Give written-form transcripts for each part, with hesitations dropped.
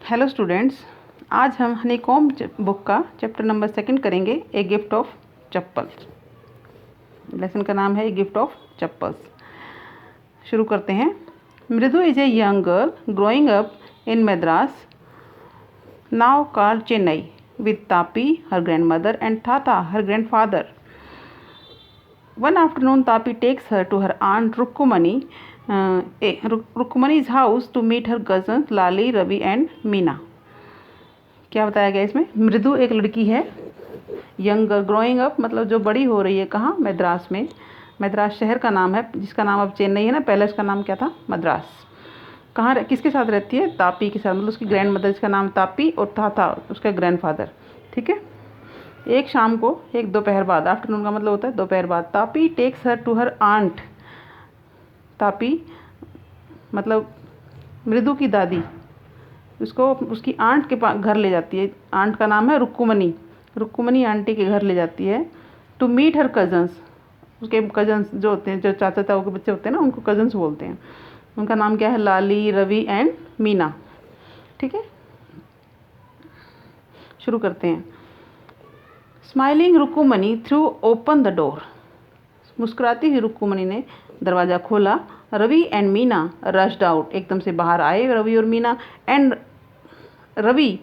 Hello students, आज हम honeycomb book का चैप्टर नंबर 2 करेंगे, a gift of chappals. Lesson का नाम है ए गिफ्ट ऑफ चप्पल्स। शुरू करते हैं। Mridu is a young girl growing up in Madras, now called Chennai, with Tapi her grand mother and thatha her grand father. One afternoon, Tapi takes her to her aunt Rukmani's house to meet her cousins Lali, Ravi and Meena. क्या बताया गया इसमें? मृदु एक लड़की है, young growing up मतलब जो बड़ी हो रही है। कहाँ? मद्रास में। मद्रास शहर का नाम है, जिसका नाम अब चेन्नई है ना, पहले उसका नाम क्या था? मद्रास। कहाँ किसके साथ रहती है? तापी के साथ, मतलब उसकी ग्रैंड मदर जिसका नाम तापी और था उसका ग्रैंड फादर। ठीक है। एक शाम को, एक दोपहर बाद, आफ्टरनून का मतलब होता है दोपहर बाद, Tapi takes her to her aunt. Tapi मतलब मृदु की दादी उसको उसकी आंट के पास घर ले जाती है। आंट का नाम है रुक्कुमनी। रुक्कुमनी आंटी के घर ले जाती है टू मीट हर कजन्स। उसके कजन्स जो होते हैं, जो चाचा ताऊ के बच्चे होते हैं ना, उनको कजन्स बोलते हैं। उनका नाम क्या है? लाली, रवि एंड मीना। ठीक है, शुरू करते हैं। Smiling Rukkumani threw open the door. मुस्कुराती हुई रुक्कुमनी ने दरवाज़ा खोला। Ravi and Meena rushed out. एकदम से बाहर आए रवि और Meena. And Ravi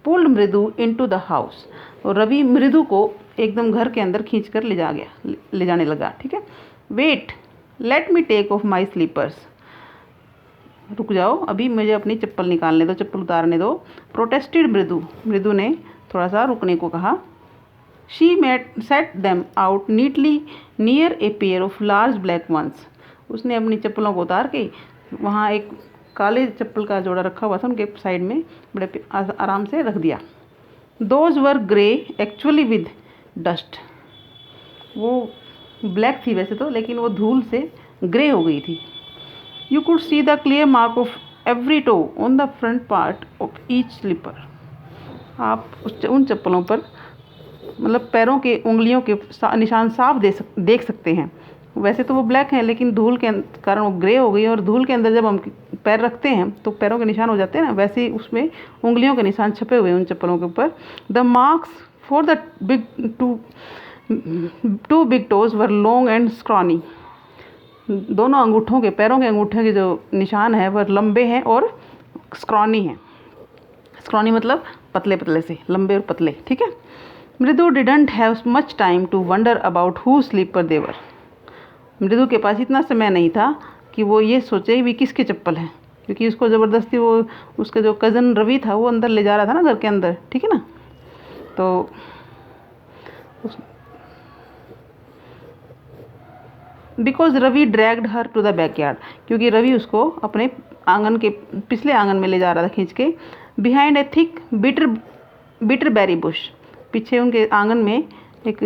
pulled Mridu into the house. और रवि मृदु को एकदम घर के अंदर खींचकर ले जाने लगा। ठीक है। Wait, let me take off my slippers. रुक जाओ, अभी मुझे अपनी चप्पल निकालने दो, चप्पल उतारने दो। प्रोटेस्टेड मृदु। मृदु ने थोड़ा सा रुकने को कहा। She set them out neatly near a pair of large black ones. उसने अपनी चप्पलों को उतार के वहाँ एक काले चप्पल का जोड़ा रखा हुआ था उनके साइड में, बड़े आराम से रख दिया। Those were grey actually with dust. वो ब्लैक थी वैसे तो, लेकिन वो धूल से ग्रे हो गई थी। You could see the clear mark of every toe on the front part of each slipper. आप उन चप्पलों पर मतलब पैरों के उंगलियों के निशान साफ देख सकते हैं। वैसे तो वो ब्लैक हैं, लेकिन धूल के कारण वो ग्रे हो गई, और धूल के अंदर जब हम पैर रखते हैं तो पैरों के निशान हो जाते हैं ना, वैसे ही उसमें उंगलियों के निशान छपे हुए हैं उन चप्पलों के ऊपर। The marks for the two big toes were long and scrawny. दोनों अंगूठों के, पैरों के अंगूठे के जो निशान है वह लंबे हैं और स्क्रॉनी हैं। स्क्रॉनी मतलब पतले पतले से, लंबे और पतले। ठीक है। Mridu didn't have much time to wonder about who sleeper Devar. Mridu के पास इतना समय नहीं था कि वो ये सोचे भी किसके चप्पल हैं, क्योंकि उसको ज़बरदस्ती वो उसका जो कज़न रवि था वो अंदर ले जा रहा था ना घर के अंदर। ठीक है ना। तो because Ravi dragged her to the backyard, क्योंकि रवि उसको अपने आंगन के पिछले आंगन में ले जा रहा था खींच के। Behind a thick bitter berry bush. पीछे उनके आंगन में एक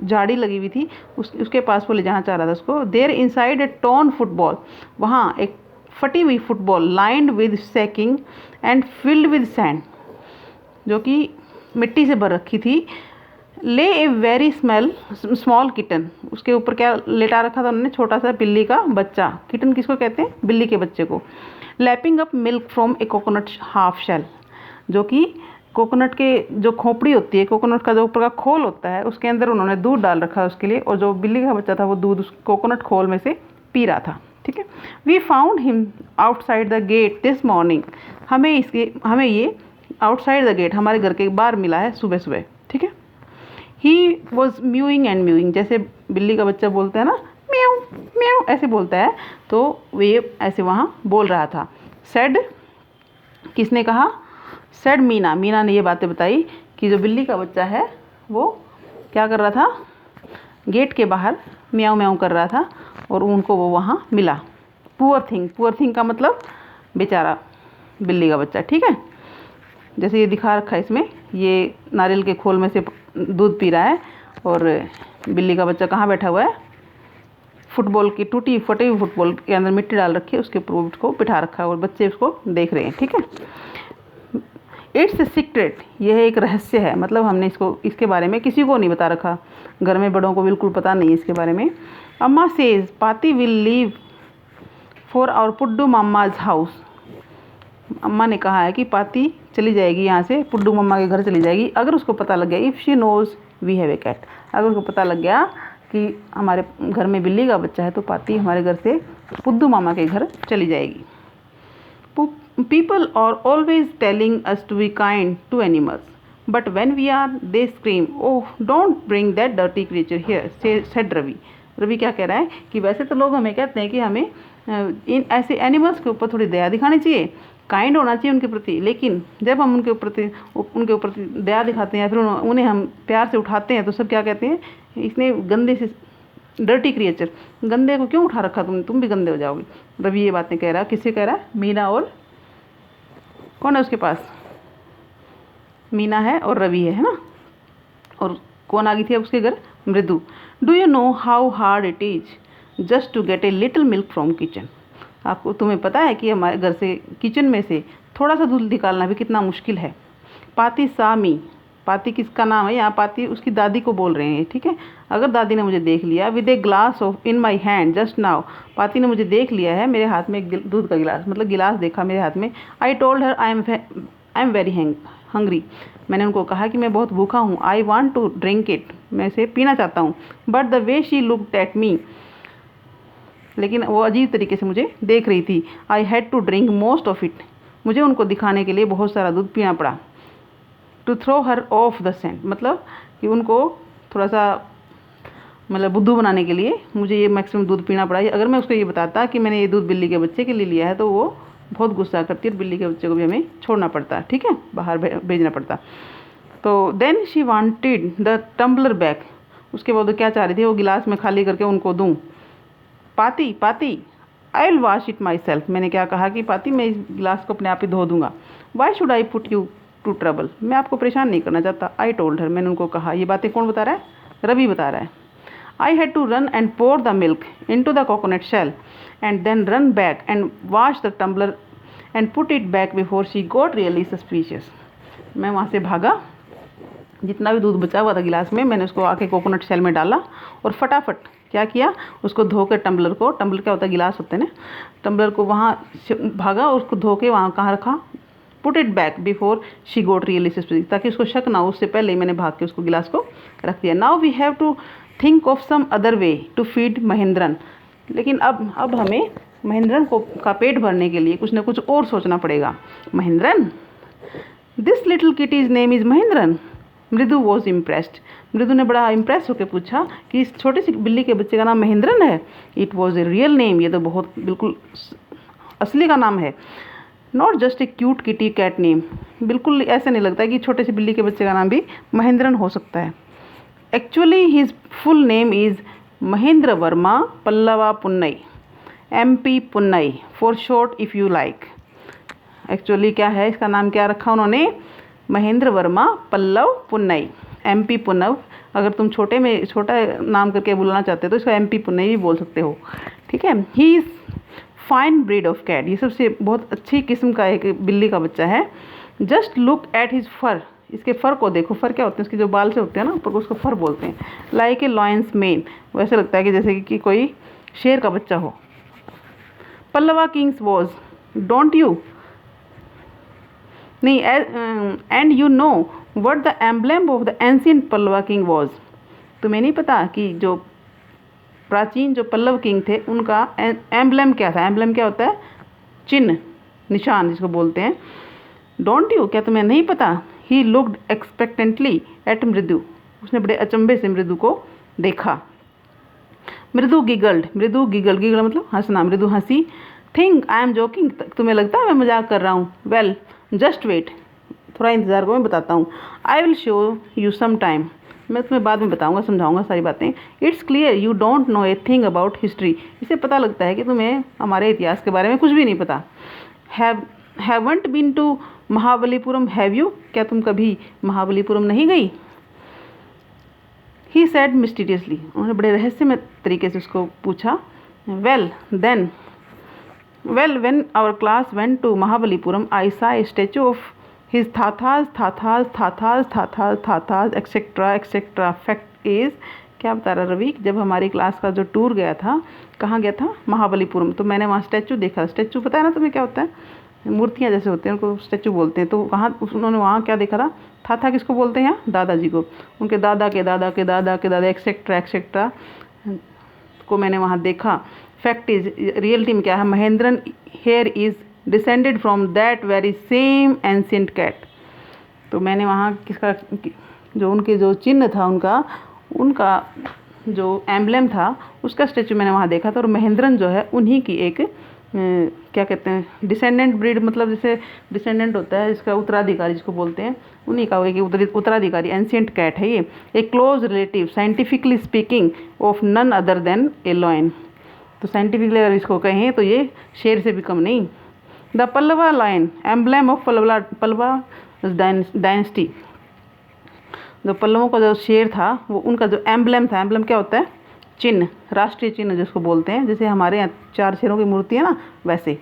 झाड़ी लगी हुई थी, उसके पास वो ले जाना चाह रहा था उसको। There inside a torn football. वहाँ एक फटी हुई football, lined with sacking and filled with sand, जो कि मिट्टी से भर रखी थी। ले ए वेरी स्मॉल किटन। उसके ऊपर क्या लेटा रखा था उन्होंने? छोटा सा बिल्ली का बच्चा। किटन किसको कहते हैं? बिल्ली के बच्चे को। Lapping up milk from a coconut half shell, जो कि कोकोनट के जो खोपड़ी होती है, कोकोनट का जो ऊपर का खोल होता है, उसके अंदर उन्होंने दूध डाल रखा है उसके लिए, और जो बिल्ली का बच्चा था वो दूध उस कोकोनट खोल में से पी रहा था। ठीक है। We found him outside the gate this morning. हमें ये आउटसाइड द गेट, हमारे घर के बाहर मिला है सुबह सुबह। ठीक है। He was mowing and mowing, जैसे बिल्ली का बच्चा बोलता है ना, म्याऊ म्याऊ ऐसे बोलता है, तो वे ऐसे वहाँ बोल रहा था। सेड, किसने कहा? सेड मीना। मीना ने ये बातें बताई कि जो बिल्ली का बच्चा है वो क्या कर रहा था? गेट के बाहर म्याऊ म्याऊ कर रहा था, और उनको वो वहाँ मिला। पुअर थिंग का मतलब बेचारा बिल्ली का बच्चा। ठीक है। जैसे ये दिखा रखा है इसमें, ये नारियल के खोल में से दूध पी रहा है, और बिल्ली का बच्चा कहाँ बैठा हुआ है? फुटबॉल की टूटी फटी हुई फुटबॉल के अंदर मिट्टी डाल रखी है, उसके ऊपर उसको बिठा रखा है और बच्चे उसको देख रहे हैं। ठीक है। इट्स ए सीक्रेट, यह एक रहस्य है, मतलब हमने इसके बारे में किसी को नहीं बता रखा। घर में बड़ों को बिल्कुल पता नहीं है इसके बारे में। Amma says Paati will leave for our Puddu mama's house. अम्मा ने कहा है कि पाती चली जाएगी यहाँ से, पुड्डू मम्मा के घर चली जाएगी अगर उसको पता लग गया, if she knows we have a cat, अगर उसको पता लग गया कि हमारे घर में बिल्ली का बच्चा है तो पाती हमारे घर से पुड्डू मामा के घर चली जाएगी। People are always telling us to be kind to animals, but when we are, they scream, "Oh, don't bring that dirty creature here," said Ravi. Ravi क्या कह रहा है कि वैसे तो लोग हमें कहते हैं कि हमें इन ऐसे एनिमल्स के ऊपर थोड़ी दया दिखानी चाहिए, काइंड होना चाहिए उनके प्रति, लेकिन जब हम उनके ऊपर दया दिखाते हैं या फिर उन्हें हम प्यार से उठाते हैं तो सब क्या कहते हैं, इसने गंदे से, डर्टी क्रिएचर, गंदे को क्यों उठा रखा तुम भी गंदे हो जाओगे। रवि ये बातें कह रहा है, किससे कह रहा है, मीना और कौन है उसके पास, मीना है और रवि है ना, और कौन आ गई थी अब उसके घर, Mridu. Do you know how hard it is just to get a little milk from kitchen, आपको तुम्हें पता है कि हमारे घर से किचन में से थोड़ा सा दूध निकालना भी कितना मुश्किल है। पाती सामी, पाती किसका नाम है यहाँ, पाती उसकी दादी को बोल रहे हैं, ठीक है। अगर दादी ने मुझे देख लिया, with a glass of in my hand just now, पाती ने मुझे देख लिया है, मेरे हाथ में एक दूध का गिलास, मतलब गिलास देखा मेरे हाथ में। I told her I am very hungry, मैंने उनको कहा कि मैं बहुत भूखा हूँ। I want to drink it, मैं इसे पीना चाहता हूँ। But the way she looked at me, लेकिन वो अजीब तरीके से मुझे देख रही थी। I had to drink most of it, मुझे उनको दिखाने के लिए बहुत सारा दूध पीना पड़ा। To throw her off the scent, मतलब कि उनको थोड़ा सा मतलब बुद्धू बनाने के लिए मुझे ये मैक्सिमम दूध पीना पड़ा। अगर मैं उसको ये बताता कि मैंने ये दूध बिल्ली के बच्चे के लिए लिया है तो वो बहुत गुस्सा करती है और बिल्ली के बच्चे को भी हमें छोड़ना पड़ता, ठीक है, बाहर भेजना पड़ता। तो then she wanted the tumbler back, उसके बाद वो क्या चाह रही थी, वो गिलास में खाली करके उनको दूँ। पाती पाती I will wash it my self, मैंने क्या कहा कि पाती मैं इस गिलास को अपने आप ही धो दूँगा। Why should I put you to trouble, मैं आपको परेशान नहीं करना चाहता। आई टोल्ड हर, मैंने उनको कहा। ये बातें कौन बता रहा है, रवि बता रहा है। I had to run and pour the milk into the coconut shell and then run back and wash the tumbler and put it back before she got really suspicious, मैं वहाँ से भागा, जितना भी दूध बचा हुआ था गिलास में मैंने उसको आके कोकोनट शेल में डाला और फटाफट क्या किया, उसको धो के टम्बलर को, टम्बलर क्या होता है, गिलास होते हैं ना, टम्बलर को वहाँ भागा और उसको धो के वहाँ कहाँ रखा, put it back before she got really suspicious, ताकि उसको शक ना हो, उससे पहले ही मैंने भाग के उसको गिलास को रख दिया। Now we have to think of some other way to feed Mahendran, लेकिन अब हमें महेंद्रन को का पेट भरने के लिए कुछ ना कुछ और सोचना पड़ेगा। Mahendran, this little kitty's name is Mahendran. मृदु वॉज इम्प्रेस्ड, मृदु ने बड़ा इम्प्रेस होकर पूछा कि इस छोटी सी बिल्ली के बच्चे का नाम महेंद्रन है। It was a real name, ये तो बहुत बिल्कुल असली का नाम है। Not just a cute kitty cat name, बिल्कुल ऐसा नहीं लगता है कि छोटे से बिल्ली के बच्चे का नाम भी महेंद्रन हो सकता है। Actually his full name is Mahendra Verma Pallava पुन्नई, MP पुन्नई for short if you like. Actually क्या है, इसका नाम क्या रखा उन्होंने, महेंद्र वर्मा पल्लव पुन्नई, MP पुन्नव, अगर तुम छोटा नाम करके बुलाना चाहते हो तो इसका MP पुन्नई भी बोल सकते हो, ठीक है। He is fine breed of cat, ये सबसे बहुत अच्छी किस्म का एक बिल्ली का बच्चा है। जस्ट लुक एट हिज फर, इसके फर को देखो, फर क्या होते हैं, इसके जो बाल से होते हैं ना ऊपर को, उसको फर बोलते हैं। लाइक ए लॉयंस मेन, वैसे लगता है कि जैसे कि कोई शेर का बच्चा हो। Pallava kings was, don't you, नहीं, and you know what the emblem of the ancient Pallava king was, तुम्हें नहीं पता कि जो प्राचीन जो पल्लव किंग थे उनका एम्बलम क्या था। एम्बलम क्या होता है, चिन्ह, निशान जिसको बोलते हैं। डोंट यू, क्या तुम्हें नहीं पता। ही लुक्ड एक्सपेक्टेंटली एट मृदु, उसने बड़े अचंभे से मृदु को देखा। मृदु गिगल्ड, गिगल मतलब हंसना, मृदु हंसी। थिंक आई एम जोकिंग, तुम्हें लगता है मैं मजाक कर रहा हूँ। वेल जस्ट वेट, थोड़ा इंतज़ार करो, मैं बताता हूँ। I will show you some time, मैं तुम्हें बाद में बताऊंगा, समझाऊंगा सारी बातें। It's clear you don't know a thing about history, इससे पता लगता है कि तुम्हें हमारे इतिहास के बारे में कुछ भी नहीं पता। Haven't been to Mahabalipuram, have you, क्या तुम कभी महाबलीपुरम नहीं गई। ही सेड मिस्टीरियसली, उन्होंने बड़े रहस्यमय तरीके से उसको पूछा। Well when our class went to Mahabalipuram I saw a statue of his thatha's etcetera. Fact is, क्या बता रहा रवि, जब हमारी क्लास का जो टूर गया था, कहाँ गया था, महाबलीपुरम, तो मैंने वहाँ स्टैचू देखा। स्टैचू पता है ना तुम्हें क्या होता है, मूर्तियाँ जैसे होते हैं उनको स्टैचू बोलते हैं। तो उन्होंने वहाँ क्या देखा था किसको बोलते हैं यहाँ, दादाजी को। उनके दादा के दादा के दादा के दादा एक्सेट्रा एक्सेट्रा को मैंने वहाँ देखा। फैक्ट इज, रियलिटी में क्या है, Mahendran here is descended from that very same ancient cat. तो मैंने वहाँ किसका, जो उनके जो चिन्ह था उनका जो एम्बलम था उसका स्टैचू मैंने वहाँ देखा था। और महेंद्रन जो है उन्हीं की एक क्या कहते हैं, डिसेंडेंट ब्रीड, मतलब जैसे डिसेंडेंट होता है इसका उत्तराधिकारी जिसको बोलते हैं, उन्हीं का एक उत्तराधिकारी एंशिएंट कैट है ये। A close relative scientifically speaking of none other than a lion. तो साइंटिफिकली अगर इसको कहें तो ये शेर से भी कम नहीं। The Pallava lion emblem of Pallava dynasty. जो पल्लवों का जो शेर था वो उनका जो एम्बलम था, एम्बलम क्या होता है, चिन्ह, राष्ट्रीय चिन्ह जिसको बोलते हैं, जैसे हमारे यहाँ 4 शेरों की मूर्ति है ना, वैसे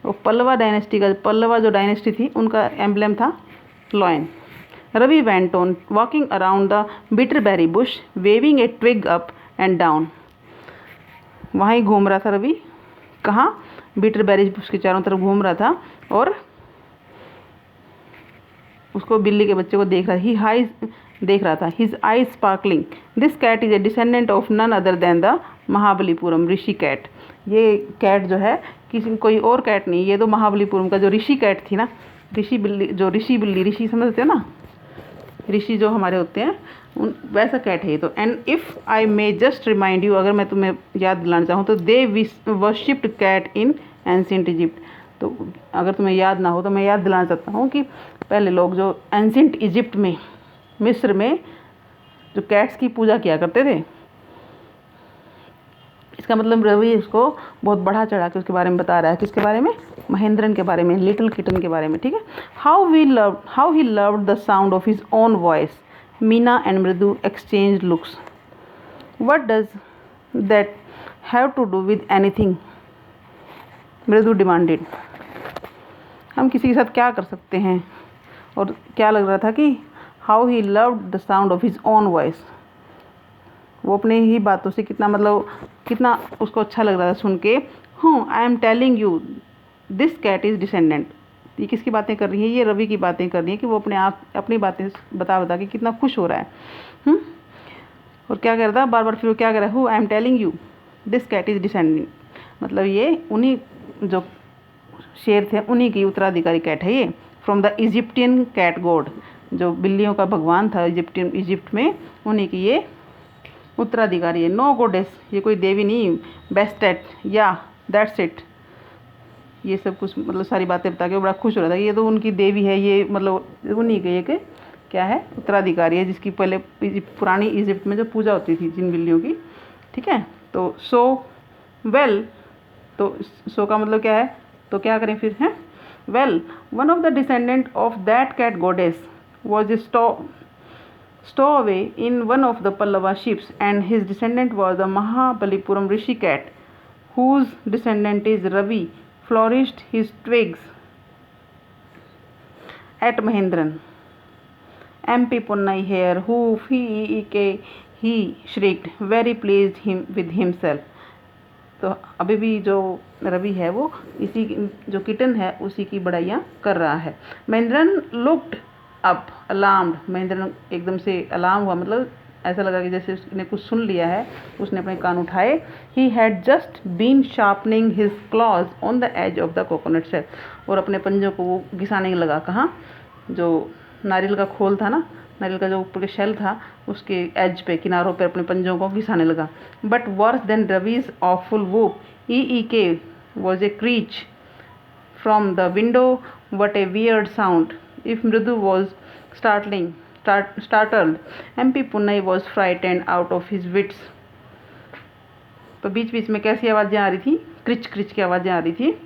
वो पल्लवा डायनेस्टी का, पल्लवा जो डायनेस्टी थी उनका एम्बलम था lion. Ravi went on walking around the bitterberry bush waving a twig up and down. वहीं घूम रहा था रवि, कहाँ, बिटरबेरी बुश के चारों तरफ घूम रहा था और उसको बिल्ली के बच्चे को देख रहा था। His eyes sparkling. This cat is a descendant of none other than the Mahabalipuram rishi cat. ये कैट जो है कोई और कैट नहीं, ये तो महाबलीपुरम का जो ऋषि कैट थी ना, ऋषि बिल्ली, ऋषि समझते हो ना, ऋषि जो हमारे होते हैं वैसा कैट है ये तो। And if I may just remind you, अगर मैं तुम्हें याद दिलाना चाहूँ तो they worshipped cat in ancient Egypt. तो अगर तुम्हें याद ना हो तो मैं याद दिलाना चाहता हूँ कि पहले लोग जो एंशिएंट इजिप्ट में, मिस्र में जो कैट्स की पूजा किया करते थे। इसका मतलब रवि इसको बहुत बढ़ा चढ़ा के उसके बारे में बता रहा है, किसके बारे में, महेंद्रन के बारे में, लिटिल किटन के बारे में, ठीक है। How he loved the sound of his own voice. Meena and Mridu exchange looks. What does that have to do with anything, Mridu demanded. हम किसी के साथ क्या कर सकते हैं, और क्या लग रहा था कि how he loved the sound of his own voice, वो अपने ही बातों से कितना उसको अच्छा लग रहा था सुन के। I am telling you this cat is descendant. ये किसकी बातें कर रही है, ये रवि की बातें कर रही है कि वो अपनी बातें बता के कितना खुश हो रहा है। और क्या कह रहा था बार बार, फिर वो क्या कह रहा है, I am telling you this cat is descendant, मतलब ये उन्हीं जो शेर थे उन्हीं की उत्तराधिकारी कैट है ये। From the Egyptian cat god, जो बिल्लियों का भगवान था इजिप्ट में, उन्हीं की ये उत्तराधिकारी है। नो गॉडेस, ये कोई देवी नहीं, बेस्ट एट, या दैट्स इट, ये सब कुछ मतलब सारी बातें बता के बड़ा खुश हो रहा था। ये तो उनकी देवी है, ये मतलब उन्हीं के एक क्या है, उत्तराधिकारी है, जिसकी पहले पुरानी इजिप्ट में जो पूजा होती थी जिन बिल्लियों की, ठीक है। तो सो वेल, तो सो का मतलब क्या है, तो क्या करें फिर, हैं। Well, one of the descendant of that cat goddess was a stowaway in one of the Pallava ships, and his descendant was the Mahabalipuram Rishi cat, whose descendant is Ravi, flourished his twigs at Mahendran. MP Punnai here, who he shrieked, very pleased with himself. तो अभी भी जो रवि है वो इसी जो kitten है उसी की बड़ाइयाँ कर रहा है। Mahendran looked up alarmed, Mahendran एकदम से अलार्म हुआ, मतलब ऐसा लगा कि जैसे उसने कुछ सुन लिया है, उसने अपने कान उठाए। He had just been sharpening his claws on the edge of the coconut shell, और अपने पंजों को वो घिसाने लगा, कहाँ, जो नारियल का खोल था ना, नारियल का जो ऊपर के शेल था उसके एज पे, किनारों पे अपने पंजों को घिसाने लगा। But worse than Ravi's awful whoop, ई के was a screech from the window, what a weird sound. If Mridu was startled, MP Punnai was frightened out of his wits. तो बीच बीच में कैसी आवाज़ें आ रही थी, क्रिच क्रिच की आवाज़ें आ रही थी।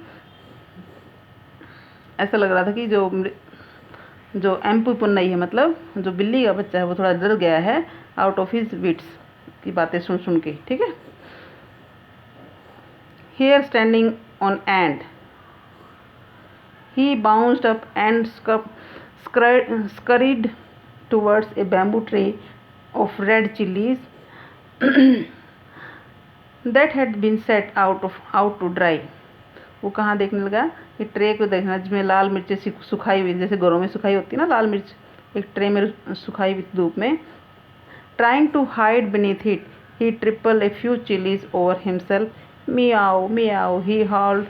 ऐसा लग रहा था कि जो MP पुन्नई है, मतलब जो बिल्ली का बच्चा है, वो थोड़ा डर गया है आउट ऑफ हिज विट्स की बातें सुन सुन के, ठीक है। Here standing on end, he bounced up and scurried towards a bamboo tray of red chilies that had been set out to dry. वो कहाँ देखने लगा कि ट्रे को देखना जिसमें लाल मिर्चें सुखाई हुई, जैसे घरों में सुखाई होती है ना लाल मिर्च, एक ट्रे में सुखाई हुई धूप में। Trying to hide beneath it he triple a few chillies over himself, meow meow he howled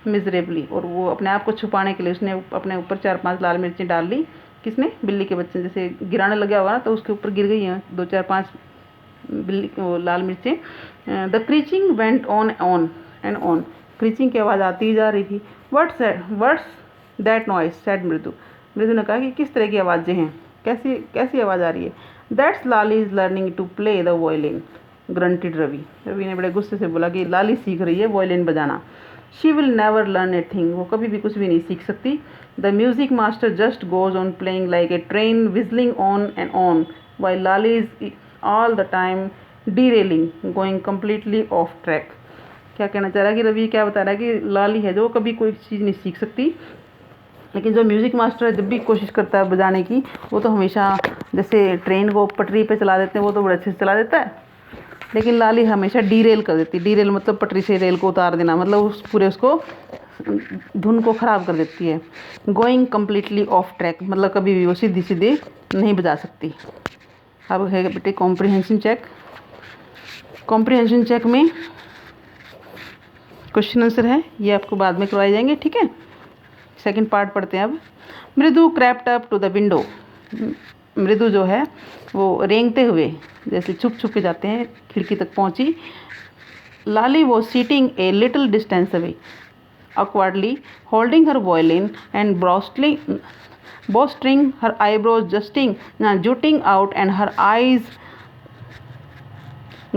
miserably. और वो अपने आप को छुपाने के लिए उसने अपने ऊपर 4-5 लाल मिर्चें डाल ली। किसने? बिल्ली के बच्चे, जैसे गिराने लगा हुआ ना तो उसके ऊपर गिर गई हैं 2-4-5 बिल्ली वो लाल मिर्चें। The screeching went on and on, screeching की आवाज़ आती ही जा रही थी। व्हाट्स दैट नॉइस सेड मृदु। मृदु ने कहा कि किस तरह की आवाज़ें हैं, कैसी कैसी आवाज़ आ रही है। That's Lali is learning to play the violin grunted Ravi. Ravi ने बड़े गुस्से से बोला कि लाली सीख रही है वायलिन बजाना। She will never learn a thing, वो कभी भी कुछ भी नहीं सीख सकती। The music master just goes on playing like a train विजलिंग on and on while Lali is all the time derailing going completely of track. क्या कहना चाह रहा है कि रवि क्या बता रहा है कि लाली है जो कभी कोई चीज़ नहीं सीख सकती, लेकिन जो म्यूज़िक मास्टर है जब भी कोशिश करता है बजाने की, वो तो हमेशा जैसे ट्रेन को पटरी पे चला देते हैं वो तो बड़े अच्छे से चला देता है, लेकिन लाली हमेशा डीरेल कर देती है। डीरेल मतलब पटरी से रेल को उतार देना, मतलब उस पूरे उसको धुन को ख़राब कर देती है। गोइंग कम्प्लीटली ऑफ ट्रैक मतलब कभी भी वो सीधी सीधी नहीं बजा सकती। अब है बेटे कॉम्प्रिहेंशन चेक। कॉम्प्रिहेंशन चेक में क्वेश्चन आंसर है, ये आपको बाद में करवाए जाएंगे, ठीक है। सेकंड पार्ट पढ़ते हैं अब। Mridu crept up to the window. Mridu जो है वो रेंगते हुए जैसे छुप छुप के जाते हैं खिड़की तक पहुंची। Lali was sitting a little distance away awkwardly holding her violin and bowstring her eyebrows jutting out and her eyes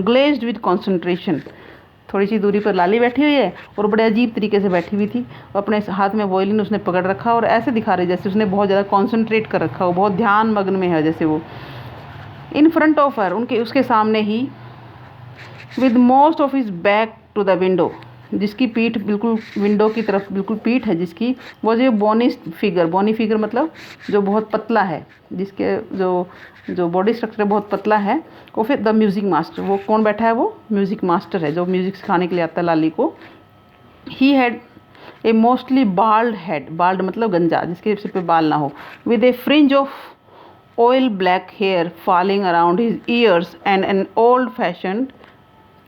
glazed with concentration। थोड़ी सी दूरी पर लाली बैठी हुई है और बड़े अजीब तरीके से बैठी हुई थी। अपने हाथ में वॉयलिन उसने पकड़ रखा और ऐसे दिखा रही जैसे उसने बहुत ज़्यादा कॉन्सेंट्रेट कर रखा हो, बहुत ध्यान मग्न में है जैसे वो। इन फ्रंट ऑफ हर उसके सामने ही with most of his back to the window, जिसकी पीठ बिल्कुल विंडो की तरफ बिल्कुल पीठ है जिसकी, वो जो बोनी फिगर मतलब जो बहुत पतला है, जिसके जो बॉडी स्ट्रक्चर बहुत पतला है। और फिर द म्यूज़िक मास्टर, वो कौन बैठा है? वो म्यूज़िक मास्टर है जो म्यूज़िक सिखाने के लिए आता है लाली को। He had a mostly bald head, bald मतलब गंजा, जिसके सिर पे बाल ना हो, with a fringe of oil black hair falling around his ears and an old fashion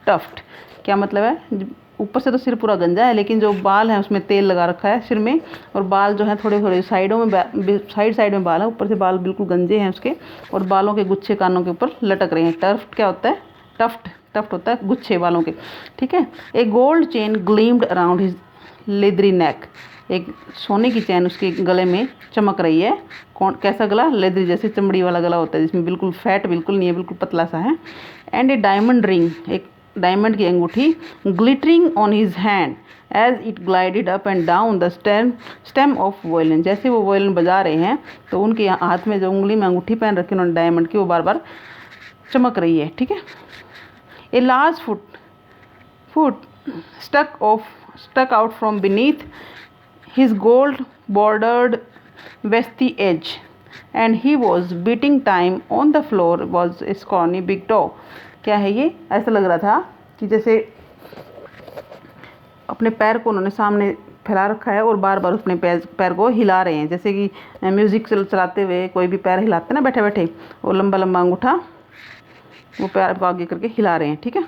tuft. क्या मतलब है? ऊपर से तो सिर पूरा गंजा है लेकिन जो बाल है उसमें तेल लगा रखा है सिर में, और बाल जो हैं थोड़े थोड़े साइडों में साइड में बाल है, ऊपर से बाल बिल्कुल गंजे हैं उसके, और बालों के गुच्छे कानों के ऊपर लटक रहे हैं। टफ्ट क्या होता है? टफ्ट होता है गुच्छे बालों के, ठीक है। A gold chain gleamed around his leathery neck, एक सोने की चैन उसके गले में चमक रही है। कौन कैसा गला? लेदरी, जैसे चमड़ी वाला गला होता है जिसमें बिल्कुल फैट बिल्कुल नहीं है, बिल्कुल पतला सा है। एंड ए डायमंड रिंग, एक डायमंड की अंगूठी, glittering on his hand as it glided up and down the stem of violin. जैसे वो वॉयलिन बजा रहे हैं तो उनके हाथ में जो उंगली में अंगूठी पहन रखी उन्होंने डायमंड की, वो बार बार चमक रही है, ठीक है। A large foot stuck out from beneath his gold bordered veshti edge and he was beating time on the floor was a scrawny big toe. क्या है ये? ऐसा लग रहा था कि जैसे अपने पैर को उन्होंने सामने फैला रखा है और बार बार अपने पैर को हिला रहे हैं, जैसे कि म्यूज़िक चलाते हुए कोई भी पैर हिलाते हैं ना बैठे बैठे, वो लंबा लंबा अंगूठा वो पैर को आगे करके हिला रहे हैं, ठीक है।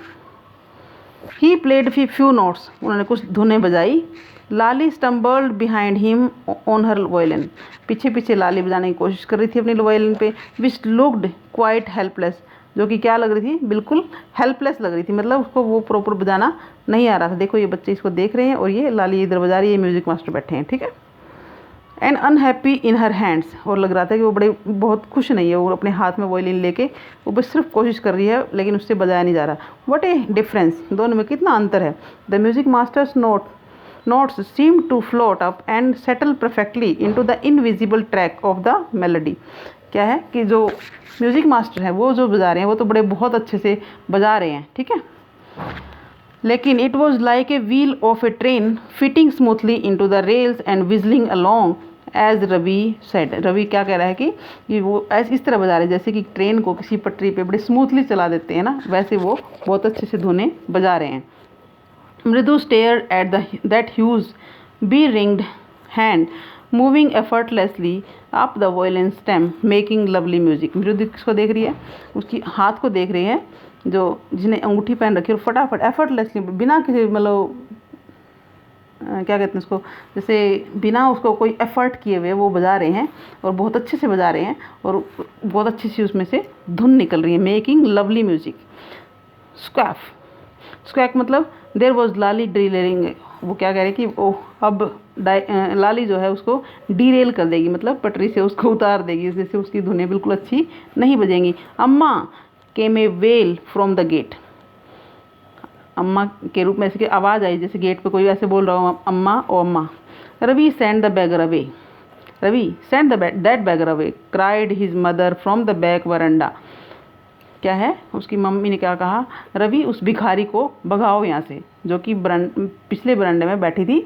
ही प्लेड फ्यू नोट्स, उन्होंने कुछ धुनें बजाई। Lali stumbled behind him on her violin, पीछे पीछे लाली बजाने की कोशिश कर रही थी अपनी वॉयलिन पे। विच लुक्ड क्वाइट हेल्पलेस, जो कि क्या लग रही थी? बिल्कुल हेल्पलेस लग रही थी, मतलब उसको वो प्रॉपर बजाना नहीं आ रहा था। देखो ये बच्चे इसको देख रहे हैं और ये लाली इधर बजा रही है, म्यूज़िक मास्टर बैठे हैं, ठीक है। And unhappy in her hands, और लग रहा था कि वो बहुत खुश नहीं है, वो अपने हाथ में वॉयलिन लेके वो बस सिर्फ कोशिश कर रही है लेकिन उससे बजाया नहीं जा रहा। व्हाट ए डिफरेंस, दोनों में कितना अंतर है। The music masters notes seem to float up and settle perfectly into the invisible track of the melody। क्या है कि जो म्यूज़िक मास्टर है वो जो बजा रहे हैं वो तो बहुत अच्छे से बजा रहे हैं, ठीक है, लेकिन it was like a wheel of a train fitting smoothly into the rails and whistling along as Ravi said. Ravi क्या कह रहा है कि वो ऐसे इस तरह बजा रहे हैं जैसे कि ट्रेन को किसी पटरी पे बड़े स्मूथली चला देते हैं ना, वैसे वो बहुत अच्छे से धुनें बजा रहे हैं। Mridu stared at that huge, be-ringed hand, moving effortlessly up the violin stem, making lovely music. मृदु किसको देख रही है? उसकी हाथ को देख रही है, जो जिसने अंगूठी पहन रखी है, और फटाफट effortlessly बिना किसी मतलब क्या कहते हैं उसको, जैसे बिना उसको कोई एफर्ट किए हुए वो बजा रहे हैं और बहुत अच्छे से बजा रहे हैं और बहुत अच्छी सी उसमें से धुन निकल रही है. Making lovely music. Squawk. Squawk मतलब देर वॉज लाली ड्रिलिंग. वो क्या कह रहे हैं कि वो अब लाली जो है उसको डीरेल कर देगी, मतलब पटरी से उसको उतार देगी, जैसे उसकी धुनें बिल्कुल अच्छी नहीं बजेंगी. अम्मा केम ए वेल फ्रॉम द गेट. अम्मा के रूप में ऐसे की आवाज़ आई जैसे गेट पे कोई ऐसे बोल रहा हो, amma oh amma. Ravi send the beggar away. Ravi send that beggar away, cried his mother from the back veranda. क्या है, उसकी मम्मी ने क्या कहा, रवि उस भिखारी को भगाओ यहाँ से, जो कि पिछले बरंडे में बैठी थी.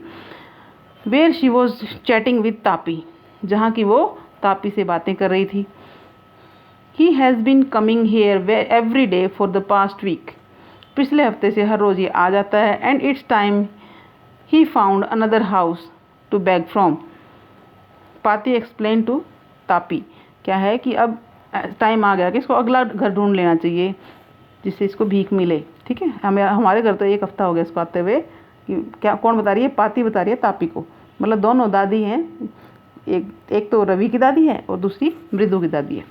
Where she was chatting with Tapi, जहाँ की वो तापी से बातें कर रही थी. He has been coming here every day for the past week. पिछले हफ्ते से हर रोज़ ये आ जाता है. And it's time he found another house to beg from. Paati explain to Tapi. क्या है कि अब टाइम आ गया कि इसको अगला घर ढूंढ लेना चाहिए जिससे इसको भीख मिले. ठीक है, हमारे घर तो एक हफ्ता हो गया इसको आते हुए. कि क्या, कौन बता रही है? पाती बता रही है तापी को. मतलब दोनों दादी हैं, एक तो रवि की दादी है और दूसरी मृदु की दादी है.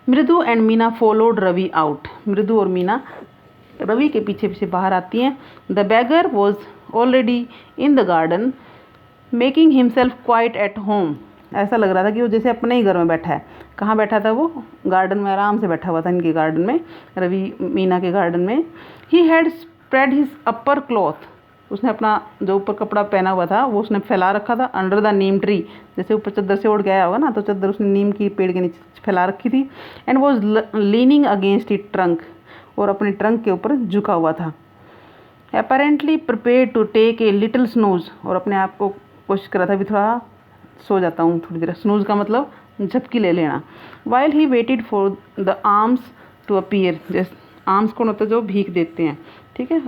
Mridu and Meena followed Ravi out. Mridu और मीना रवि के पीछे पीछे बाहर आती हैं. The bagger was already in the garden making himself quite at home. ऐसा लग रहा था कि वो जैसे अपने ही घर में बैठा है. कहाँ बैठा था वो? गार्डन में आराम से बैठा हुआ था, इनके गार्डन में, रवि मीना के गार्डन में. He had spread his upper cloth. उसने अपना जो ऊपर कपड़ा पहना हुआ था वो उसने फैला रखा था. अंडर द नीम ट्री, जैसे ऊपर चद्दर से उड़ गया होगा ना, तो चद्दर उसने नीम की पेड़ के नीचे फैला रखी थी. And was leaning against it trunk, और अपने ट्रंक के ऊपर झुका हुआ था. Apparently prepare to take a little snooze, और अपने आप को कोशिश कर रहा था भी थोड़ा सो जाता हूँ थोड़ी देर. स्नूज का मतलब झपकी ले लेना. While he waited for the alms to appear. जैसे आर्म्स कौन होता है? जो भीख देते हैं. ठीक है,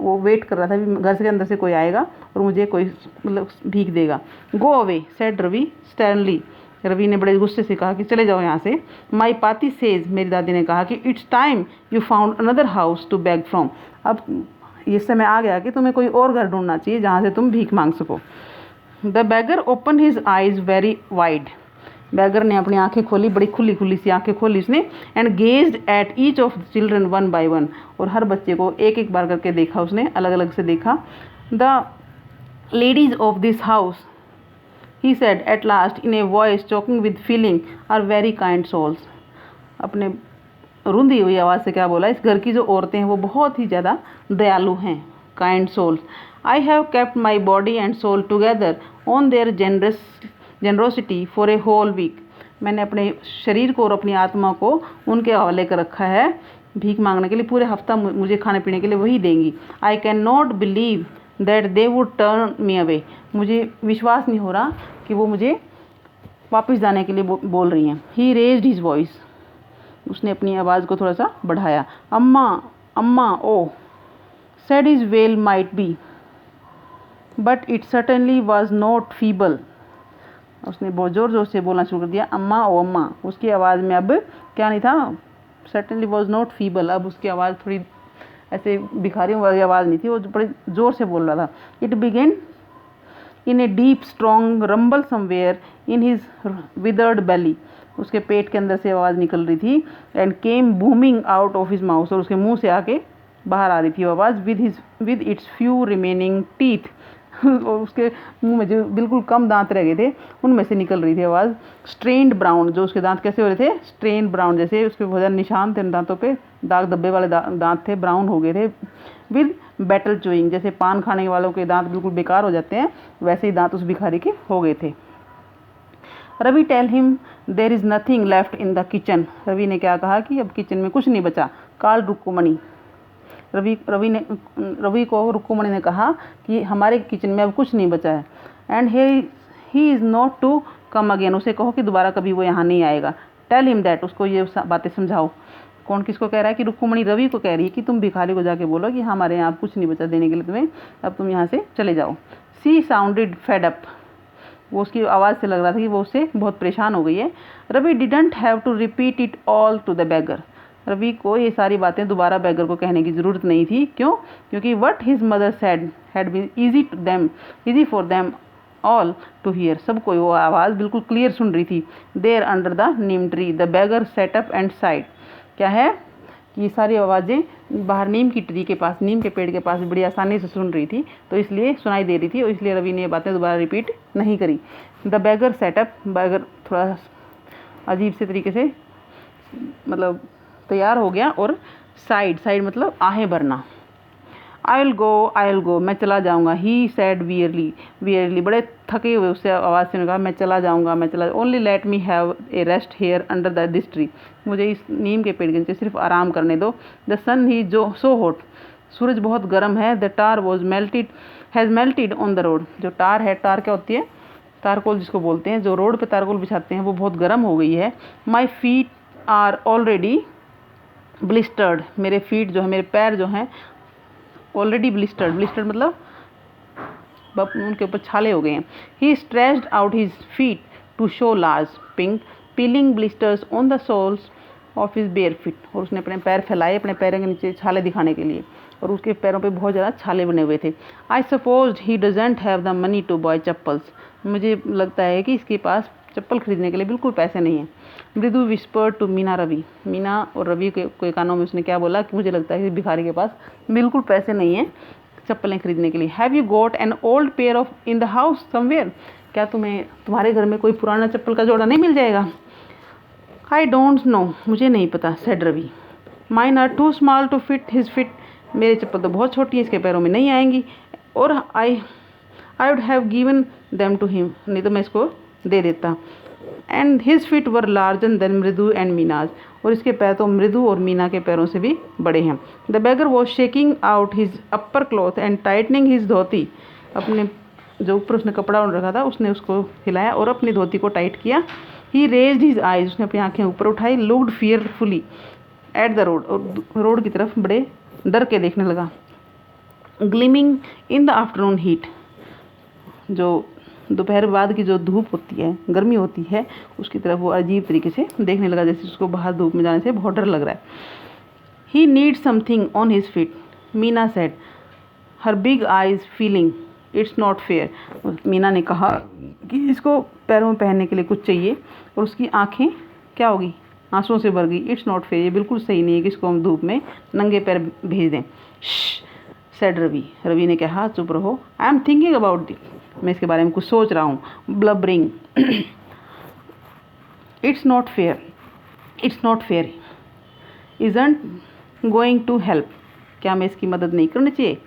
वो वेट कर रहा था भी घर के अंदर से कोई आएगा और मुझे कोई मतलब भीख देगा. Go away said Ravi sternly. Ravi ने बड़े गुस्से से कहा कि चले जाओ यहाँ से. माई पाती सेज, मेरी दादी ने कहा कि it's time you found another house to beg from. अब ये समय आ गया कि तुम्हें कोई और घर ढूंढना चाहिए जहाँ से तुम भीख मांग सको. The beggar open his eyes very wide. बैगर ने अपनी आंखें खोली, बड़ी खुली खुली सी आंखें खोली उसने. And gazed at each of the children one by one. और हर बच्चे को एक एक बार करके देखा उसने, अलग अलग से देखा. The ladies of this house, he said at last in a voice choking with feeling, are very kind souls. अपने रुंधी हुई आवाज़ से क्या बोला? इस घर की जो औरतें हैं वो बहुत ही ज़्यादा दयालु हैं. Kind souls. I have kept my body and soul together on their generosity for a whole week. मैंने अपने शरीर को और अपनी आत्मा को उनके हवाले कर रखा है भीख मांगने के लिए. पूरे हफ्ता मुझे खाने पीने के लिए वही देंगी. I can not believe that they would turn me away. मुझे विश्वास नहीं हो रहा कि वो मुझे वापस जाने के लिए बोल रही हैं. He raised his voice. उसने अपनी आवाज़ को थोड़ा सा बढ़ाया. Amma Amma oh said his well might be but it certainly was not feeble. उसने बहुत ज़ोर ज़ोर से बोलना शुरू कर दिया, अम्मा ओ अम्मा. उसकी आवाज़ में अब क्या नहीं था? Certainly was not feeble. अब उसकी आवाज़ थोड़ी ऐसे भिखारियों वाली आवाज़ नहीं थी, वो बड़े ज़ोर से बोल रहा था. It began in a deep strong rumble somewhere in his withered belly. उसके पेट के अंदर से आवाज़ निकल रही थी. and came booming out of his mouth. और उसके मुंह से आके बाहर आ रही थी आवाज़. with its few remaining teeth. और उसके मुंह में जो बिल्कुल कम दांत रह गए थे उनमें से निकल रही थी आवाज़. Strained brown. जो उसके दांत कैसे हो रहे थे? स्ट्रेन्ड ब्राउन, जैसे उसके बहुत ज़्यादा निशान थे उन दांतों पे, दाग धब्बे वाले दांत थे, ब्राउन हो गए थे. With battle chewing. जैसे पान खाने वालों के दांत बिल्कुल बेकार हो जाते हैं, वैसे ही दांत उस भिखारी के हो गए थे. Ravi tell him there is nothing left in the kitchen. Ravi ने क्या कहा कि अब किचन में कुछ नहीं बचा. कॉल रुक्कुमणि. रवि को रुक्कुमणि ने कहा कि हमारे किचन में अब कुछ नहीं बचा है. And he is not to come again. उसे कहो कि दोबारा कभी वो यहाँ नहीं आएगा. Tell him that. उसको ये बातें समझाओ. कौन किसको कह रहा है कि रुक्मणी रवि को कह रही है कि तुम भिखारी को जाके बोलो कि हमारे यहाँ कुछ नहीं बचा देने के लिए तुम्हें, अब तुम यहाँ से चले जाओ। सी साउंडेड फेड अप, वो उसकी आवाज़ से लग रहा था कि वो उससे बहुत परेशान हो गई है। Ravi didn't have to repeat it all to the beggar, Ravi को ये सारी बातें दोबारा बेगर को कहने की ज़रूरत नहीं थी। क्यों? क्योंकि what his mother said had been easy for them all to hear, सबको वो आवाज़ बिल्कुल क्लियर सुन रही थी। There under the neem tree the beggar sat up and sighed, क्या है कि ये सारी आवाज़ें बाहर नीम की ट्री के पास, नीम के पेड़ के पास बड़ी आसानी से सुन रही थी, तो इसलिए सुनाई दे रही थी और इसलिए रवि ने ये बातें दोबारा रिपीट नहीं करी। द बेगर सेटअप, बेगर थोड़ा अजीब से तरीके से मतलब तैयार हो गया, और साइड मतलब आहें भरना। आई विल गो, मैं चला जाऊँगा। ही सैड वियरली, बड़े थके हुए उससे आवाज़ से कहा मैं चला जाऊँगा, only let me have a rest here under this tree, मुझे इस नीम के पेड़ के नीचे सिर्फ आराम करने दो। द सन ही जो सो हॉट, सूरज बहुत गर्म है। The tar has melted on the road, जो टार है, टार क्या होती है? तारकोल जिसको बोलते हैं, जो रोड पे तारकोल बिछाते हैं, वो बहुत गर्म हो गई है। My feet are already blistered, मेरे फीट जो है, मेरे पैर जो हैं ऑलरेडी ब्लिस्टर्ड मतलब उनके ऊपर छाले हो गए हैं। He stretched out his feet to show large pink peeling blisters on the soles of his bare feet, और उसने अपने पैर फैलाए अपने पैरों के नीचे छाले दिखाने के लिए, और उसके पैरों पे बहुत ज़्यादा छाले बने हुए थे। I suppose he doesn't have the money to buy chappals, मुझे लगता है कि इसके पास चप्पल खरीदने के लिए बिल्कुल पैसे नहीं हैं। मृदु विस्पर टू मीना रवि, मीना और रवि के कानों में उसने क्या बोला कि मुझे लगता है कि भिखारी के पास बिल्कुल पैसे नहीं हैं चप्पलें खरीदने के लिए। Have you got an old pair of in the house somewhere, क्या तुम्हारे घर में कोई पुराना चप्पल का जोड़ा नहीं मिल जाएगा? आई डोंट नो, मुझे नहीं पता, said Ravi. Mine are too small to fit his feet, मेरी चप्पल तो बहुत छोटी है, इसके पैरों में नहीं आएंगी। और I would have given them to him, नहीं तो मैं इसको दे देता। And his feet were larger than Mridu and Meena's, और इसके पैर तो मृदु और मीना के पैरों से भी बड़े हैं। The beggar was shaking out his upper cloth and tightening his dhoti, अपने जो ऊपर उसने कपड़ा ओढ़ रखा था उसने उसको हिलाया और अपनी धोती को टाइट किया। ही रेज्ड हिज आइज, उसने अपनी आंखें ऊपर उठाई। Looked fearfully at the road, और रोड की तरफ बड़े डर के देखने लगा। ग्लिमिंग इन द आफ्टरनून हीट, जो दोपहर बाद की जो धूप होती है, गर्मी होती है, उसकी तरफ वो अजीब तरीके से देखने लगा, जैसे उसको बाहर धूप में जाने से बहुत डर लग रहा है। He need something on his feet, Meena said, her big eyes feeling it's not fair, Meena ने कहा कि इसको पैरों में पहनने के लिए कुछ चाहिए, और उसकी आंखें क्या होगी, आंसुओं से भर गई। इट्स नॉट फेयर, ये बिल्कुल सही नहीं है कि इसको हम धूप में नंगे पैर भेज दें। सेड रवि ने कहा चुप रहो। I am thinking about this, मैं इसके बारे में कुछ सोच रहा हूँ। Blubbering, it's not fair isn't going to help, क्या मैं इसकी मदद नहीं करनी चाहिए?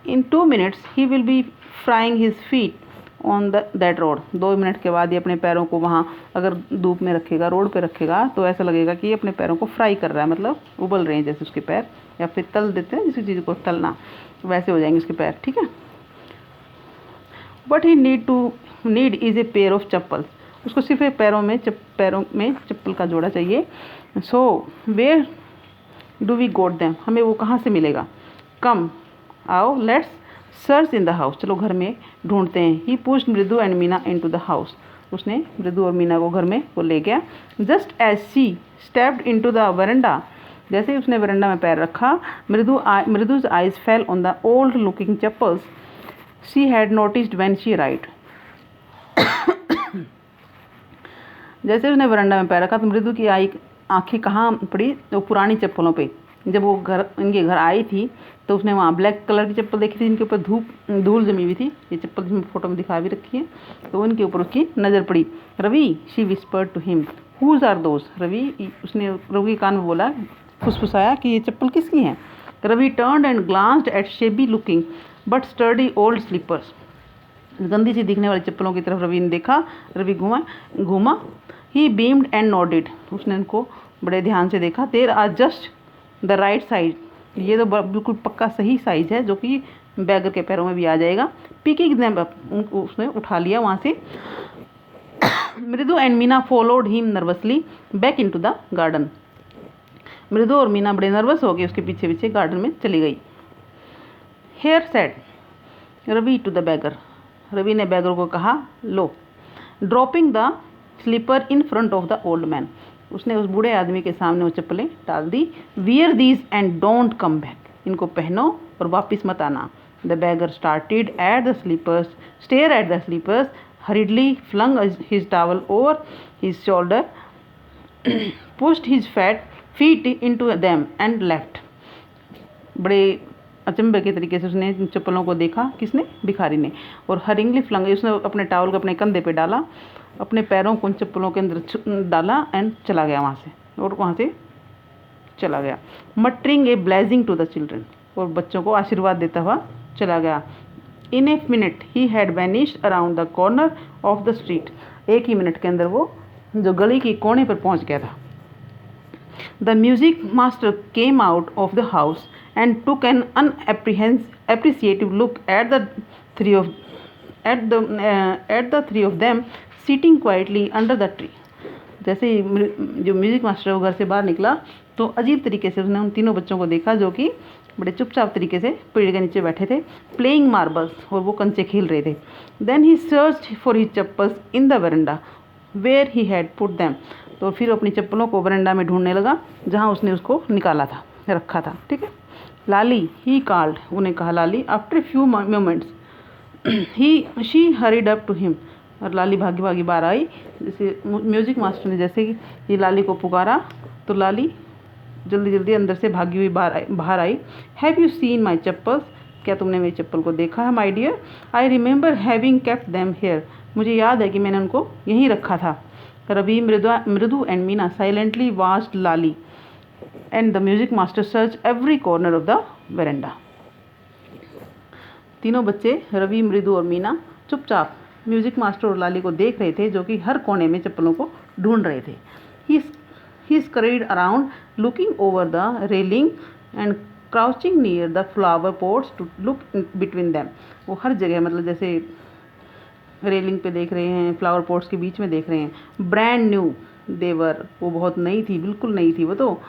In 2 minutes he will be frying his feet on that road, 2 मिनट के बाद ये अपने पैरों को वहाँ अगर धूप में रखेगा, रोड पे रखेगा, तो ऐसा लगेगा कि ये अपने पैरों को फ्राई कर रहा है, मतलब उबल रहे हैं जैसे उसके पैर, या फिर तल देते हैं किसी चीज़ को तलना, वैसे हो जाएंगे उसके पैर, ठीक है। But he need is a pair of chappal, उसको सिर्फ पैरों में चप्पल का जोड़ा चाहिए। So where do we got them, हमें वो कहाँ से मिलेगा? कम, आओ, let's search in the house, चलो घर में ढूंढते हैं। He pushed Mridu and Meena into the house, उसने मृदु और मीना को घर में वो ले गया। Just as she stepped into the verandah, जैसे ही उसने वरंडा में पैर रखा, Mridu's eyes fell on the old looking chappals she had noticed when she ride. जैसे उसने वरंडा में पैर रखा तो मृदु की आंखें कहाँ पड़ी? तो पुरानी चप्पलों पे। जब वो इनके घर आई थी तो उसने वहाँ ब्लैक कलर की चप्पल देखी थी, इनके ऊपर धूल जमी हुई थी, ये चप्पल जिसमें फोटो में दिखा भी रखी है, तो उनके ऊपर उसकी नज़र पड़ी। Ravi, she whispered to him, whose are those, उसने रवि कान में बोला, फुसफुसाया कि ये चप्पल किसकी हैं? Ravi turned and glanced at shabby looking but sturdy old slippers, गंदी सी दिखने वाली चप्पलों की तरफ रवि ने देखा। रवि घूमा। ही बीम्ड एंड नोडेड, उसने उनको बड़े ध्यान से देखा। There are just the right size, ये तो बिल्कुल पक्का सही साइज है जो कि बैगर के पैरों में भी आ जाएगा। पिकिंग देम अप, उनको उसने उठा लिया वहाँ से। मृदु and Meena followed him nervously back into the garden, मृदु और मीना बड़े नर्वस हो गए, उसके पीछे पीछे गार्डन में चली गई। Here said Ravi to the beggar, Ravi ने बैगर को कहा, लो। Dropping the slipper in front of the old man, उसने उस बूढ़े आदमी के सामने वो चप्पलें डाल दी। Wear these and don't come back, इनको पहनो और वापस मत आना। The beggar started at the slippers, stare at the slippers, hurriedly flung his towel over his shoulder, pushed his fat feet into them and left. बड़े अचंभे के तरीके से उसने चप्पलों को देखा, किसने? भिखारी ने। और हरिंगली फ्लंग, उसने अपने टावल को अपने कंधे पे डाला, अपने पैरों को उन चप्पलों के अंदर डाला एंड चला गया वहाँ से, और वहाँ से चला गया। Muttering a blessing to the children, और बच्चों को आशीर्वाद देता हुआ चला गया। In a minute he had vanished around the corner of the street, एक ही मिनट के अंदर वो जो गली की कोने पर पहुँच गया था। The music master came out of the house and took an unappreciative look at the three of them sitting quietly under the tree। जैसे ही जो म्यूजिक मास्टर वो घर से बाहर निकला तो अजीब तरीके से उसने उन तीनों बच्चों को देखा जो कि बड़े चुपचाप तरीके से पेड़ के नीचे बैठे थे, प्लेइंग मार्बल्स, और वो कंचे खेल रहे थे। Then he searched for his chappals in the veranda where he had put them, तो फिर अपनी चप्पलों को वरंडा में ढूंढने लगा जहाँ उसने उसको निकाला था, रखा था। ठीक है। लाली ही कॉल्ड, उन्हें कहा Lali. After few moments she hurried up to him, और लाली भागी भागी बाहर आई। जैसे म्यूजिक मास्टर ने जैसे कि लाली को पुकारा तो लाली जल्दी जल्दी अंदर से भागी हुई बाहर आई। Have you seen my chappals, क्या तुमने मेरी चप्पल को देखा है my dear? I remember having kept them here, मुझे याद है कि मैंने उनको यहीं रखा था। Ravi, Mridu and Meena silently watched Lali and the music master searched every corner of the veranda। तीनों बच्चे रवि, मृदु और मीना चुपचाप म्यूजिक मास्टर और लाली को देख रहे थे जो कि हर कोने में चप्पलों को ढूंढ रहे थे। He scurried around looking over the railing and crouching near the flower pots to look between them। वो हर जगह, मतलब जैसे रेलिंग पे देख रहे हैं, फ्लावर पॉट्स के बीच में देख रहे हैं। ब्रांड न्यू देवर, वो बहुत नई थी, बिल्कुल नई थी वो तो।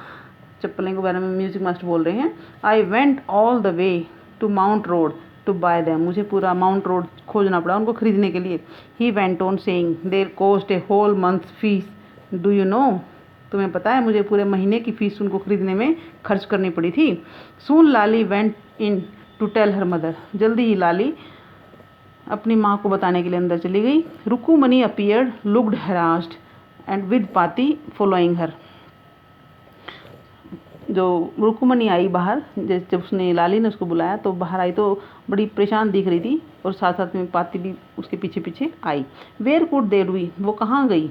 चप्पलें के बारे में म्यूजिक मास्टर बोल रहे हैं। I went all the way to Mount Road to buy them, मुझे पूरा माउंट रोड खोजना पड़ा उनको खरीदने के लिए। He went on saying their cost a whole month's fees, do you know, तुम्हें पता है मुझे पूरे महीने की फीस उनको खरीदने में खर्च करनी पड़ी थी। Soon Lali went in to tell her mother, जल्दी ही लाली अपनी माँ को बताने के लिए अंदर चली गई। Rukmini appeared looked harassed and with Pati following her, जो रुकुमनी आई बाहर, जब उसने लाली ने उसको बुलाया तो बाहर आई तो बड़ी परेशान दिख रही थी, और साथ साथ में पाती भी उसके पीछे पीछे आई। वेयर कुड दे बी, वो कहाँ गई?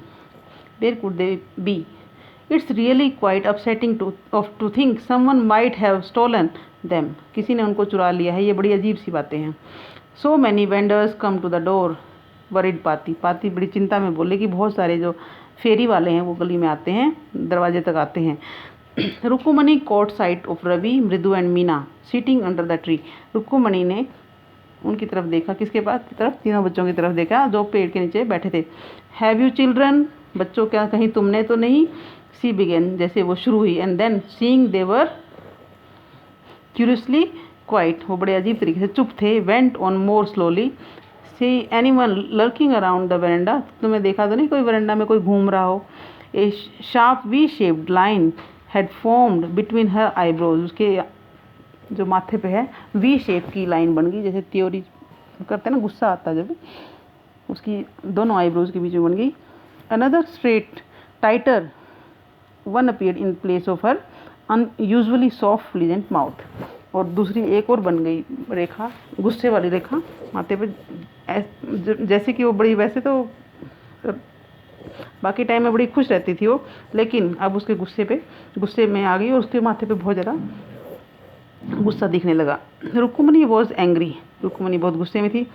Where could they be? It's really quite upsetting to think someone might have stolen them, किसी ने उनको चुरा लिया है, ये बड़ी अजीब सी बातें हैं। So many vendors come to the door worried Paati, Paati बड़ी चिंता में बोले कि बहुत सारे जो फेरी वाले हैं वो गली में आते हैं, दरवाजे तक आते हैं। Rukmini caught sight of Ravi, Mridu and Meena sitting under the tree, Rukmini ने उनकी तरफ देखा, किसके पास की तरफ? तीनों बच्चों की तरफ देखा जो पेड़ के नीचे बैठे थे। हैव यू चिल्ड्रन, बच्चों क्या कहीं तुमने तो नहीं? सी बिगेन, जैसे वो शुरू हुई। And then seeing they were curiously quiet, वो बड़े अजीब तरीके से चुप थे। Went on more slowly, see anyone lurking around the veranda, तुम्हें देखा तो नहीं कोई वेरेंडा में कोई घूम रहा हो? A sharp V shaped line had formed between her eyebrows, उसके जो माथे पे है वी शेप की लाइन बन गई, जैसे त्योरी करते हैं ना, गुस्सा आता जब, उसकी दोनों आईब्रोज के बीच में बन गई। Another straight tighter one appeared in place of her unusually soft pleasant mouth, और दूसरी एक और बन गई रेखा, गुस्से वाली रेखा माथे पे, जैसे कि वो बड़ी, वैसे तो बाकी टाइम में बड़ी खुश रहती थी वो, लेकिन अब उसके गुस्से में आ गई और उसके माथे पे बहुत ज़्यादा गुस्सा दिखने लगा। रुकुमनी वॉज एंग्री, रुकुमनी बहुत गुस्से में थी।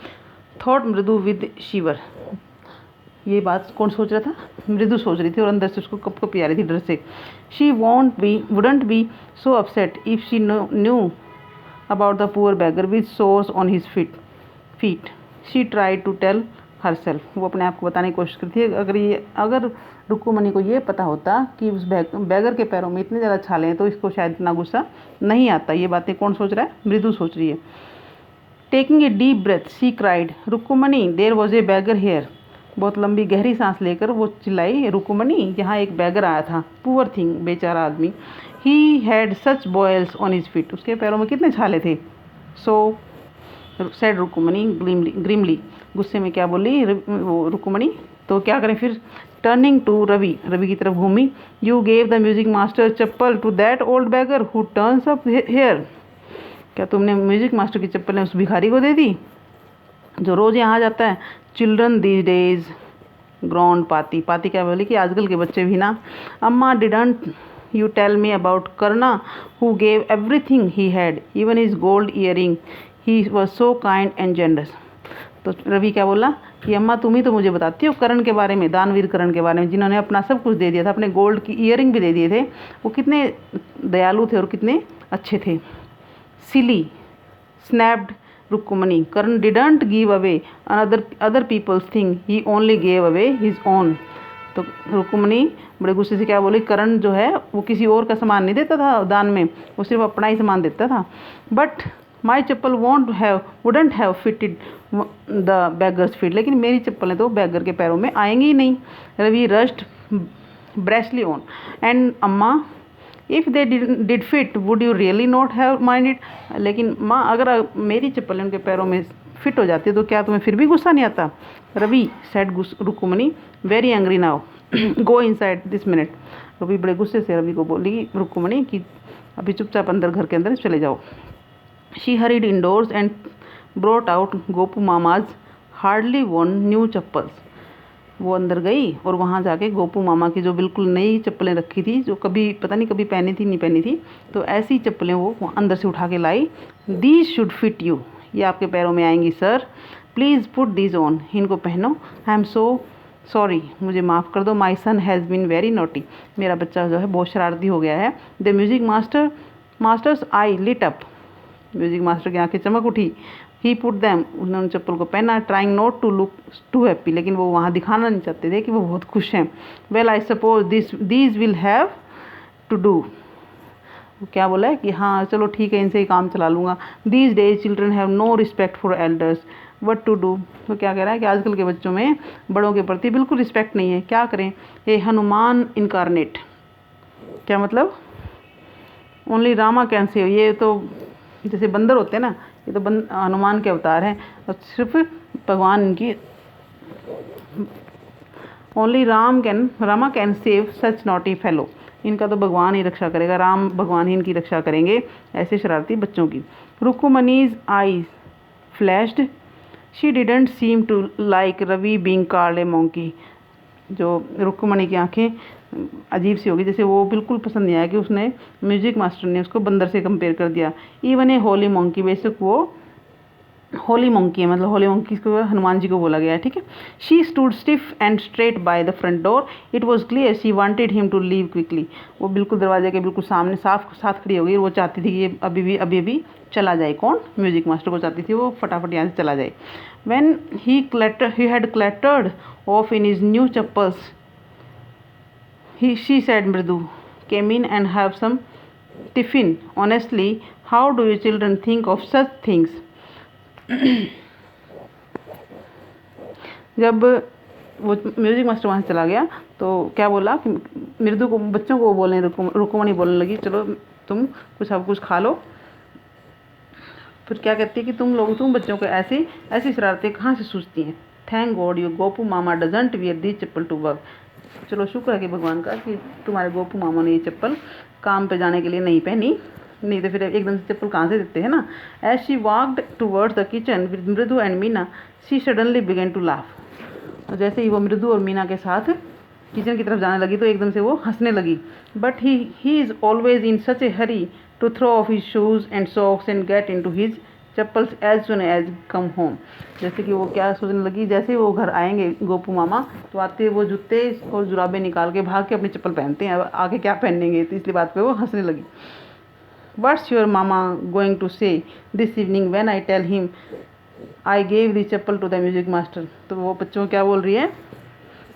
थॉट मृदु विद शिवर, ये बात कौन सोच रहा था? मृदु सोच रही थी, और अंदर से उसको कप कप आ रही थी डर से। She wouldn't be so upset if she knew about the poor beggar with sores on his feet. She tried to tell her self, वो अपने आप को बताने की कोशिश करती है। अगर रुक्मणी को ये पता होता कि उस बैगर के पैरों में इतने ज़्यादा छाले हैं तो इसको शायद इतना गुस्सा नहीं आता। ये बातें कौन सोच रहा है? मृदु सोच रही है। Taking a deep breath she cried, Rukmini there was a beggar here. बहुत लंबी गहरी सांस लेकर वो चिल्लाई, रुक्मणी यहाँ एक बैगर आया था। पुअर थिंग, बेचारा आदमी। He had such boils on his feet, उसके पैरों में कितने छाले थे। सो सेड रुक्मणी ग्रिमली, गुस्से में क्या बोली वो रुक्मणी। तो क्या करें फिर? टर्निंग टू रवि, रवि की तरफ घूमी। You gave the music master chappal to that old beggar who turns up here, क्या तुमने म्यूजिक मास्टर की चप्पलें उस भिखारी को दे दी जो रोज़ यहाँ जाता है? चिल्ड्रन दीज डेज ग्रॉन्ड पाती, पाती क्या बोली कि आजकल के बच्चे भी ना। Amma didn't you tell me about Karna who gave everything he had even his gold earring, he was so kind and generous. तो रवि क्या बोला कि अम्मा तुम ही तो मुझे बताती हो करण के बारे में, दानवीर करण के बारे में, जिन्होंने अपना सब कुछ दे दिया था, अपने गोल्ड की ईयरिंग भी दे दिए थे। वो कितने दयालु थे और कितने अच्छे थे। Silly snapped Rukmini, Karan didn't give away other people's thing, he only gave away his own. तो रुक्मणी बड़े गुस्से से क्या बोली, करण जो है वो किसी और का सामान नहीं देता था दान में, वो सिर्फ अपना ही सामान देता था। But my chappal wouldn't have fitted the beggars feet, लेकिन मेरी चप्पलें तो बैगर के पैरों में आएंगी ही नहीं। रवि रश्ड ब्रेस्टली ऑन एंड अम्मा if they did fit would you really not have minded, लेकिन माँ अगर मेरी चप्पलें उनके पैरों में फिट हो जाती है तो क्या तुम्हें फिर भी गुस्सा नहीं आता? Ravi said Rukmini very angry now go inside this minute. Ravi बड़े गुस्से से रवि को बोली रुक्मणी कि अभी चुपचाप अंदर घर के अंदर चले जाओ। She hurried indoors and brought out Gopu Mama's hardly worn new chappals. वो अंदर गई और वहाँ जाके गोपू मामा की जो बिल्कुल नई चप्पलें रखी थी, जो कभी पता नहीं कभी पहनी थी नहीं पहनी थी, तो ऐसी चप्पलें वो अंदर से उठा के लाई। दीज शुड फिट यू, ये आपके पैरों में आएंगी sir, please put these on, इनको पहनो। आई एम सो सॉरी, मुझे माफ़ कर दो। My son has been very naughty, मेरा बच्चा जो है बहुत शरारती हो गया है। The music master's eyes lit up, म्यूजिक मास्टर की आंखें चमक उठी। ही पुट दैम, उन्होंने चप्पल को पहना। Trying not to look too happy, लेकिन वो वहाँ दिखाना नहीं चाहते थे कि वो बहुत खुश हैं। Well I suppose these will have to do, क्या बोला है कि हाँ चलो ठीक है इनसे ही काम चला लूँगा। These days children have no respect for elders, what to do. तो क्या कह रहा है कि आजकल के बच्चों में बड़ों के प्रति बिल्कुल रिस्पेक्ट नहीं है, क्या करें। ये हनुमान इनकारनेट, क्या मतलब? ओनली रामा कैन सेव, ये तो जैसे बंदर होते हैं ना, ये तो हनुमान के अवतार हैं और सिर्फ भगवान इनकी, only Rama can save such naughty fellow, इनका तो भगवान ही रक्षा करेगा, राम भगवान ही इनकी रक्षा करेंगे ऐसे शरारती बच्चों की। Rukmini's eyes flashed, she didn't seem to like Ravi being called a monkey. जो रुक्मणी की आंखें अजीब सी होगी, जैसे वो बिल्कुल पसंद नहीं आया कि उसने म्यूजिक मास्टर ने उसको बंदर से कंपेयर कर दिया। इवन ए होली मंकी, बेशक वो होली मंकी है, मतलब होली मंकी को हनुमान जी को बोला गया है, ठीक है। She stood stiff and straight by the front door, it was clear she wanted him to leave quickly. वो बिल्कुल दरवाजे के बिल्कुल सामने साथ खड़ी हो गई, वो चाहती थी कि ये अभी चला जाए। कौन? म्यूजिक मास्टर को चाहती थी वो फटाफट यहाँ से चला जाए। When he had clattered off in his new chappals, she said Mridu, came in and have some tiffin. Honestly, how do you children think of such things? जब वो म्यूजिक मास्टर वहाँ से चला गया तो क्या बोला कि मृदु को, बच्चों को बोलने, रुक्मणी बोलने लगी चलो तुम कुछ खा लो। फिर क्या कहती है कि तुम बच्चों को ऐसी शरारतें कहाँ से सूझती हैं। Thank God you Gopu Mama doesn't wear this chappal to work, चलो शुक्र है कि भगवान का कि तुम्हारे गोपू मामा ने ये चप्पल काम पे जाने के लिए नहीं पहनी, नहीं तो फिर एकदम से चप्पल कहाँ से देते हैं ना। As she walked towards the kitchen with Mridu and Meena, she suddenly began to laugh. और जैसे ही वो मृदु और मीना के साथ किचन की तरफ जाने लगी तो एकदम से वो हंसने लगी। But he is always in such a hurry to throw off his shoes and socks and get in to his chappals as soon as come home. जैसे कि वो क्या सोचने लगी, जैसे ही वो घर आएंगे गोपू मामा तो आते वो जूते और जुराबे निकाल के भाग के अपनी चप्पल पहनते हैं, अब आगे क्या पहनेंगे, तो इसलिए बात पे वो हंसने लगी। What's your mama going to say this evening when I tell him I gave the chappal to the music master. तो वो बच्चों क्या बोल रही है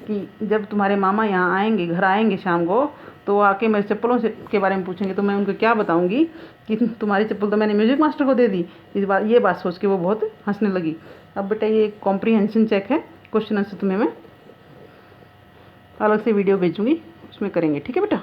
कि जब तुम्हारे मामा यहाँ आएंगे, घर आएंगे शाम को, तो वो आके मेरे चप्पलों से के बारे में पूछेंगे, तो मैं उनको क्या बताऊंगी कि तुम्हारी चप्पल तो मैंने म्यूजिक मास्टर को दे दी। ये बात सोच के वो बहुत हंसने लगी। अब बेटा ये कॉम्प्रीहेंशन चेक है, क्वेश्चन आंसर तुम्हें मैं अलग से वीडियो भेजूँगी, उसमें करेंगे, ठीक है बेटा।